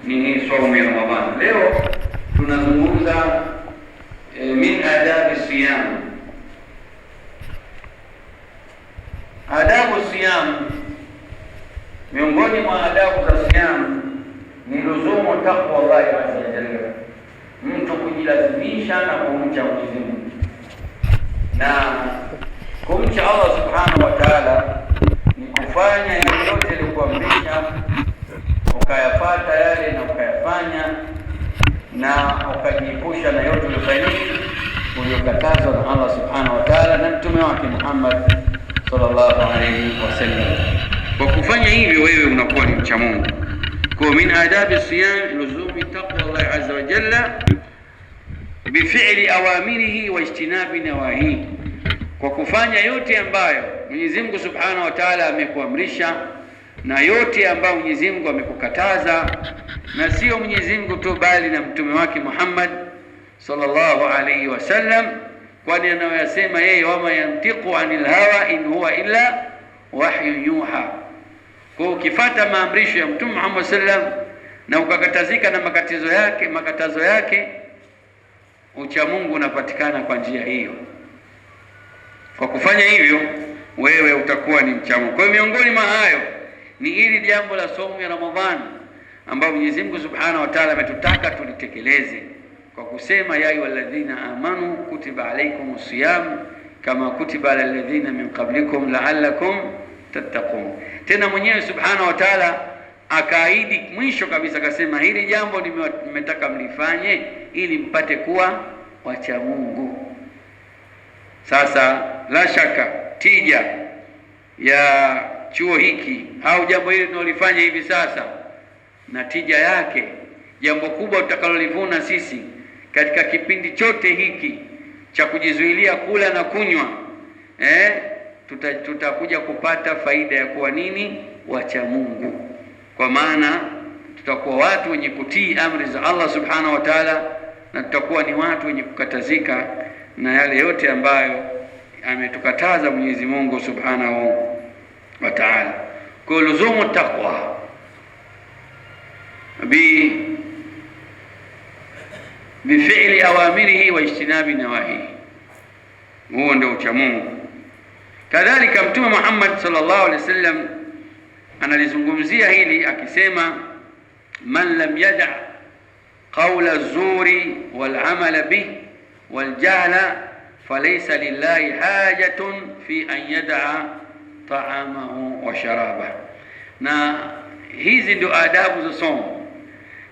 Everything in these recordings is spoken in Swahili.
ni saumu ya Ramadhani. Leo tunazungumza min adabi siyam. Adabu siyam, miongoni mwa adabu za siyam ni luzumu taqwa Allah azza wa jalla, mtu kujilazimisha na kumcha Mwenyezi Mungu. Na kumcha Allah subhanahu wa ta'ala ni kufanya yale yote aliyokuamrisha, ukayapata yale na ukayafanya, na ukajiepusha na yote uliyokatazwa na Allah subhanahu wa ta'ala na mtume wake Muhammad sallallahu alayhi wasallam. Kwa kufanya hivyo wewe unakuwa ni mcha Mungu. Kwa min adabi siyam luzumi taqwa Allah azza wa jalla bifi'li awamirihi wa ijtinabi nawahihi, kwa kufanya yote ambayo Mwenyezi Mungu subhanahu wa ta'ala amekuamrisha na yote ambayo Mwenyezi Mungu amekukataza, na sio Mwenyezi Mungu tu bali na mtume wake Muhammad sallallahu alayhi wasallam, kwani anayoyasema yeye, wama yantiqu anil hawa in huwa illa wahyu yuha. Kwa ukifuata maamrisho ya mtume Muhammad sallam na ukakatazika na makatazo yake, ucha Mungu unapatikana kwa njia hiyo. Kwa kufanya hivyo wewe utakuwa ni mcha Mungu. Kwa hiyo miongoni mwa hayo ni hili jambo la saumu ya Ramadhani, ambapo Mwenyezi Mungu subhanahu wa ta'ala ametutaka tulitekeleze kwa kusema, ya ayyuhalladhina amanu kutiba alaykumus siyam kama kutiba alal ladhina min qablikum la'allakum tattaqun. Tena mwenyewe subhanahu wa ta'ala akaahidi mwisho kabisa, akasema hili jambo nimetaka mlifanye ili mpate kuwa wacha Mungu. Sasa la shaka tija ya chuo hiki au jambo hili tunalofanya hivi sasa, na tija yake, jambo kubwa tutakalolivuna sisi katika kipindi chote hiki cha kujizuilia kula na kunywa, tutakuja kupata faida ya kuwa nini? Wacha Mungu. Kwa maana tutakuwa watu wenye kutii amri za Allah subhanahu wa ta'ala, na tutakuwa ni watu wenye kukatazika na yale yote ambayo ametukataza Mwenyezi Mungu subhanahu wa ta'ala. Kwa luzumu taqwa bifi'li awamirihi wa ijtinabi nawahihi, huo ndio ucha Mungu. Kadhalika Mtume Muhammad sallallahu alaihi wasallam analizungumzia hili akisema, man lam yada' qawla az-zuri wal 'amala bih wal jahla falaysa lillahi hajatun fi an yada'a ta'amahu wa sharabahu. Na hizi ndio adabu za somo.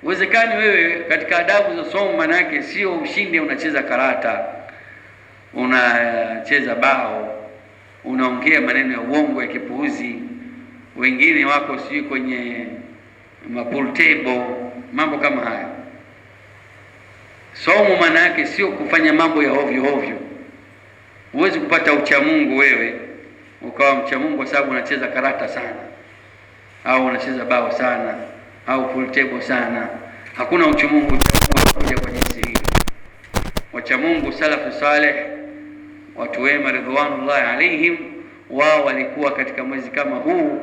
Uwezekani wewe katika adabu za somo, manake sio ushinde unacheza karata, unacheza bao, unaongea maneno ya uongo ya kipuuzi, wengine wako sio kwenye pool table, mambo kama haya. Somo manake sio kufanya mambo ya ovyo ovyo. Huwezi kupata ucha Mungu wewe ukawa mcha Mungu kwa sababu unacheza karata sana au unacheza bao sana au pool table sana. Hakuna ucha Mungu kuja kwa jinsi hii. Wacha Mungu salafu saleh, watu wema ridwanullahi alaihim, wao walikuwa katika mwezi kama huu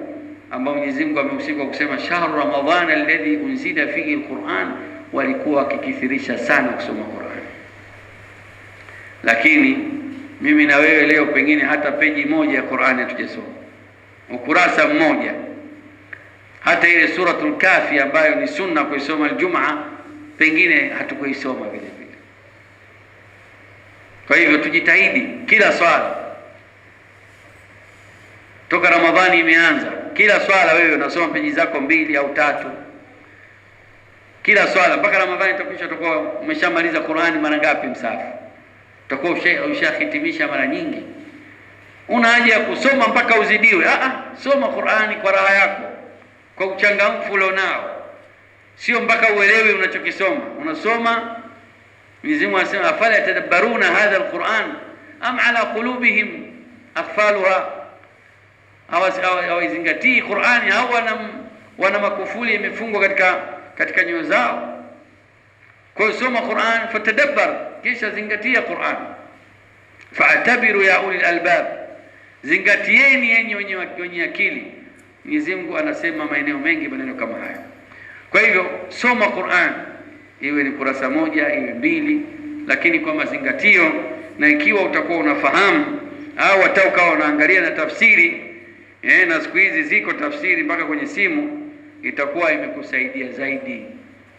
ambao Mwenyezi Mungu amehusika kusema shahru ramadhana alladhi unzila fihi alquran, walikuwa wakikithirisha sana kusoma Qur'an. Lakini mimi na wewe leo pengine hata peji moja ya Qur'ani hatujasoma, ukurasa mmoja. Hata ile suratul Kafi ambayo ni sunna kuisoma Aljumaa pengine hatukuisoma vile vile. Kwa hivyo tujitahidi kila swala toka Ramadhani imeanza, kila swala wewe unasoma peji zako 2 au 3 kila swala mpaka Ramadhani itakwisha. Utakuwa umeshamaliza Qur'ani mara ngapi msafu? Utakuwa ushahitimisha mara nyingi. Una haja ya kusoma mpaka uzidiwe? Soma Qur'ani kwa raha yako, kwa uchangamfu ulionao, sio mpaka uelewe unachokisoma. Unasoma, Mwenyezi Mungu anasema afala yatadabbaruna hadha alquran am ala qulubihim aqfaluha, hawazingatii Qur'ani au wana makufuli imefungwa katika nyoyo zao. Kwa hiyo soma Qur'an, fatadabbar, kisha zingatia Qur'an. Fa'tabiru ya ulil albab, zingatieni yenye wenye akili. Mwenyezi Mungu anasema maeneo mengi maneno kama haya. Kwa hivyo soma Qur'an, iwe ni kurasa moja, iwe mbili, lakini kwa mazingatio, na ikiwa utakuwa unafahamu au hata ukawa unaangalia na tafsiri na siku hizi ziko tafsiri mpaka kwenye simu, itakuwa imekusaidia zaidi,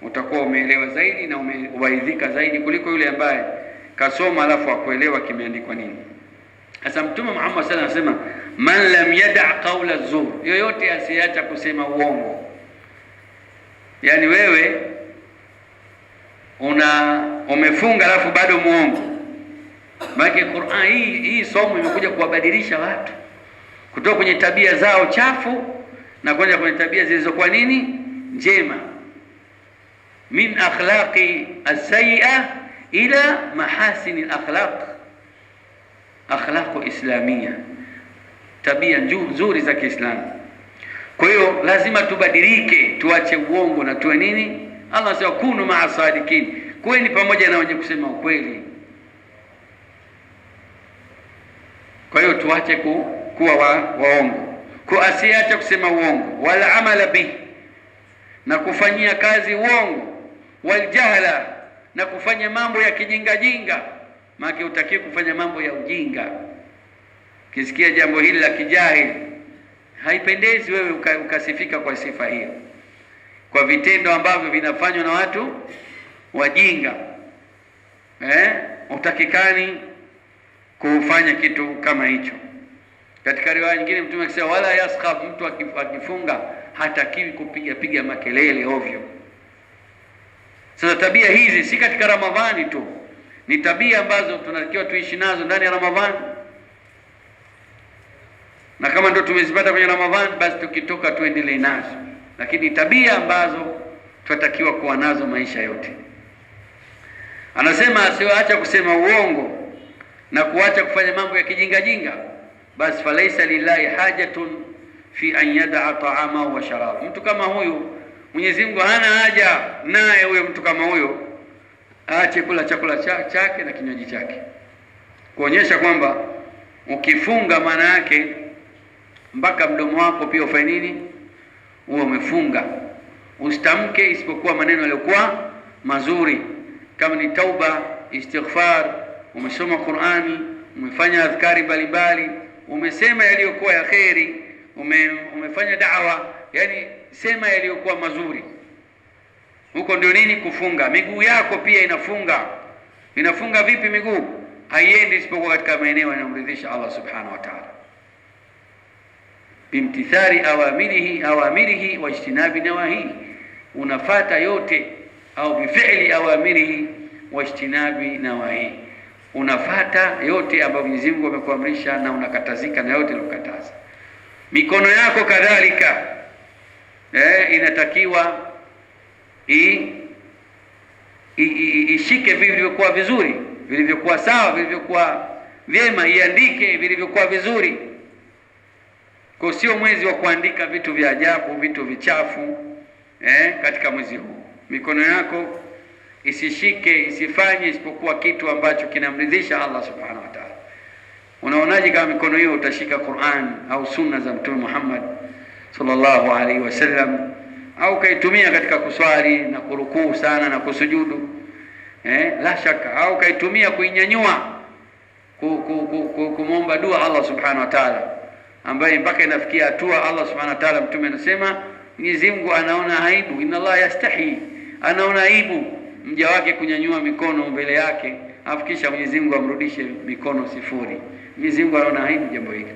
utakuwa umeelewa zaidi na umewaidhika zaidi kuliko yule ambaye kasoma alafu akuelewa kimeandikwa nini. Sasa Mtume Muhammad sallallahu alaihi wasallam anasema, man lam yada' qawla zur, yoyote asiacha kusema uongo. Yani wewe umefunga alafu bado muongo. Maana Qur'an hii somo imekuja kuwabadilisha watu kutoka kwenye tabia zao chafu na kwenda kwenye tabia zilizokuwa nini? Njema. Min akhlaqi as-sayyi'a ila mahasini al-akhlaq, akhlaqu islamia, tabia nzuri za Kiislamu. Kwa hiyo lazima tubadilike, tuache uongo na tuwe nini? Allah anasema kunu ma'a sadikin, kuweni pamoja na wenye kusema ukweli. Kwa hiyo tuache kuwa waongo, kuasiacha kusema uongo, wala amala bi, na kufanyia kazi uongo, wal jahla, na kufanya mambo ya kijinga. Maana utakiwa kufanya mambo ya ujinga. Kisikia jambo hili la kijahili, haipendezi wewe ukasifika kwa sifa hiyo, kwa vitendo ambavyo vinafanywa na watu wajinga. Utakikani kufanya kitu kama hicho. Katika riwaya nyingine Mtume akisema, wala yaskhab, mtu akifunga hatakiwi kupiga makelele ovyo. Sasa tabia hizi si katika Ramadhani tu, ni tabia ambazo tunatakiwa tuishi nazo ndani ya Ramadhani, na kama ndio tumezipata kwenye Ramadhani, basi tukitoka tuendelee nazo, lakini tabia ambazo tunatakiwa kuwa nazo maisha yote. Anasema asiacha kusema uongo na kuacha kufanya mambo ya kijinga, basi falaisa lillahi hajatun fi an yada'a ta'amahu wa sharabahu. Mtu kama huyu Mwenyezi Mungu hana haja naye, huyo mtu kama huyo aache kula chakula chake na kinywaji chake, kuonyesha kwamba ukifunga maana yake mpaka mdomo wako pia ufanye nini? Uwe umefunga. Usitamke isipokuwa maneno yaliyokuwa mazuri, kama ni tauba, istighfar, umesoma Qur'ani, umefanya adhkari mbalimbali, umesema yaliyokuwa ya kheri, umefanya da'wa, yani sema yaliyokuwa mazuri. Huko ndio nini? Kufunga. Miguu yako pia inafunga vipi miguu? Haiendi isipokuwa katika maeneo yanayomridhisha Allah subhanahu wa ta'ala, bimtithari awamirihi wa ijtinabi nawahihi, unafata yote, au bifi'li awamirihi wa ijtinabi nawahihi, unafata yote ambayo Mwenyezi Mungu amekuamrisha na unakatazika na yote aliyokataza. Mikono yako kadhalika inatakiwa ishike vilivyokuwa vizuri, vilivyokuwa sawa, vilivyokuwa vyema, iandike vilivyokuwa vizuri. Kwa sio mwezi wa kuandika vitu vya ajabu, vitu vichafu katika mwezi huu. Mikono yako isifanye isipokuwa kitu ambacho kinamridhisha Allah subhanahu wa ta'ala. Unaonaje kama mikono hiyo utashika Qur'an au sunna za Mtume Muhammad sallallahu alaihi wasallam, au kaitumia katika kuswali na kurukuu sana na kusujudu, la shaka, au kaitumia kuinyanyua kumomba dua Allah subhanahu wa ta'ala, ambaye mpaka inafikia hatua Allah subhanahu wa ta'ala, Mtume anasema Mwenyezi Mungu anaona aibu, inna Allah yastahi, anaona aibu mja wake kunyanyua mikono mbele yake, afikisha Mwenyezi Mungu amrudishe mikono sifuri. Mwenyezi Mungu anaona aibu jambo hili,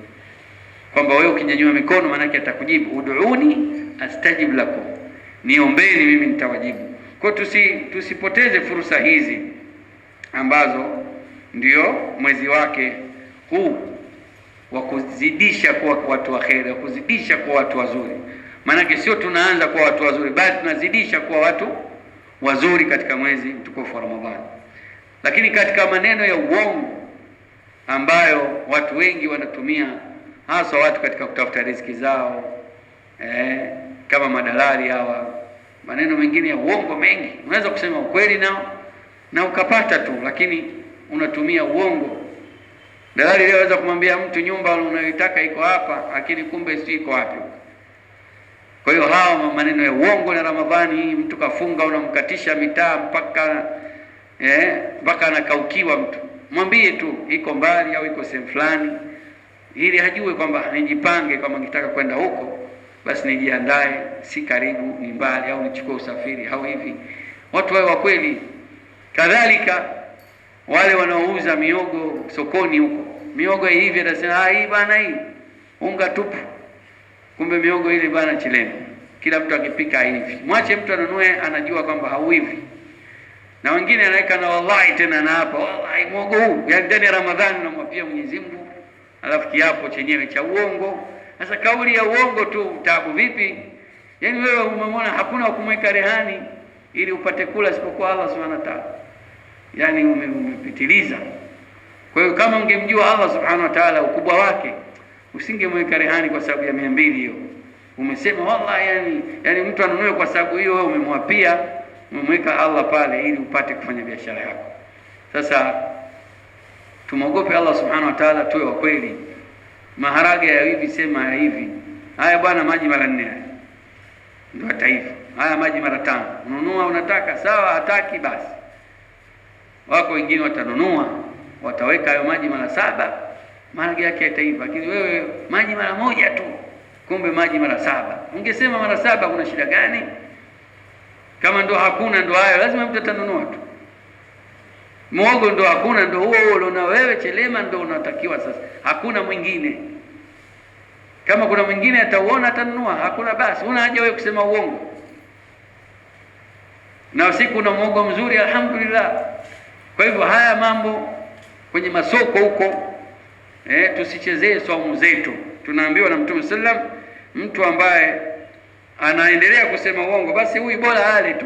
kwamba wewe ukinyanyua mikono maana yake atakujibu, ud'uni astajib lakum, niombeni mimi nitawajibu. Kwa tusipoteze fursa hizi ambazo ndio mwezi wake huu wa kuzidisha kuwa watu wa kheri, wa kuzidisha kuwa watu wazuri. Maana sio tunaanza kuwa watu wazuri, bali tunazidisha kuwa watu wazuri katika mwezi mtukufu wa Ramadhani. Lakini katika maneno ya uongo ambayo watu wengi wanatumia, hasa watu katika kutafuta riziki zao, kama madalali hawa, maneno mengine ya uongo mengi. Unaweza kusema ukweli na ukapata tu, lakini unatumia uongo. Dalali leo anaweza kumwambia mtu nyumba unayoitaka iko hapa, lakini kumbe si iko wapi. Kwa hiyo hawa maneno ya uongo na Ramadhani, mtu kafunga unamkatisha mitaa mpaka anakaukiwa. Mtu mwambie tu iko mbali au iko sehemu fulani, ili hajue kwamba nijipange, kama nitaka kwenda huko basi nijiandae, si karibu, ni mbali, au nichukue usafiri au hivi. Watu wawe wa kweli. Kadhalika wale wanaouza miogo sokoni huko, miogo hivi atasema hii bana, hii unga tupu, kumbe miogo ile bana chileni, kila mtu akipika hivi. Mwache mtu anunue, anajua kwamba hauivi. Na wengine anaweka na wallahi tena, na hapa wallahi mwogo huu, yaani ndani ya Ramadhani unamwapia Mwenyezi Mungu, alafu kiapo chenyewe cha uongo. Sasa kauli ya uongo tu tabu vipi? Yaani wewe umemwona hakuna kumweka rehani ili upate kula isipokuwa Allah Subhanahu wa Ta'ala. Yaani umepitiliza. Kwa hiyo kama ungemjua Allah Subhanahu wa Ta'ala ukubwa wake, usingemweka rehani kwa sababu ya 200 hiyo. Umesema wallahi, yani mtu anunue kwa sababu hiyo, wewe umemwapia, umemweka Allah pale ili upate kufanya biashara yako. Sasa tumogope Allah Subhanahu wa Ta'ala, tuwe wa kweli. Maharage ya hivi, sema ya hivi, haya bwana, maji mara 4 ndio ataifa. Haya maji mara 5. Ununua unataka, sawa, hataki basi. Wako wengine watanunua, wataweka hayo maji mara 7, maharage yake yataiva. Lakini wewe maji mara 1 tu, kumbe maji mara 7. Ungesema mara 7, kuna shida gani? Kama ndo hakuna, ndo hayo, lazima mtu atanunua tu. Muogo ndo hakuna, ndo huo uliona wewe, chelema ndo unatakiwa sasa, hakuna mwingine. Kama kuna mwingine atauona atanunua, hakuna basi, una haja wewe kusema uongo. Na usiku una muogo mzuri, alhamdulillah. Kwa hivyo haya mambo kwenye masoko huko, tusichezee saumu zetu. Tunaambiwa na Mtume sallam, mtu ambaye anaendelea kusema uongo, basi huyu bora ale tu.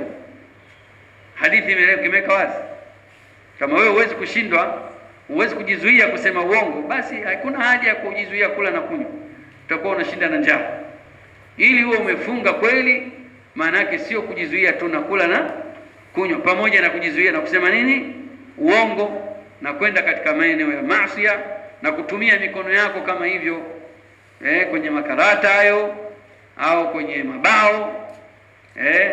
Hadithi imeweka wazi. Kama wewe huwezi kushindwa, huwezi kujizuia kusema uongo, basi hakuna haja ya kujizuia kula na kunywa. Utakuwa unashinda na njaa. Ili uwe umefunga kweli, maana yake sio kujizuia tu na kula na kunywa, pamoja na kujizuia na kusema nini? Uongo, na kwenda katika maeneo ya maasi na kutumia mikono yako kama hivyo, kwenye makarata hayo au kwenye mabao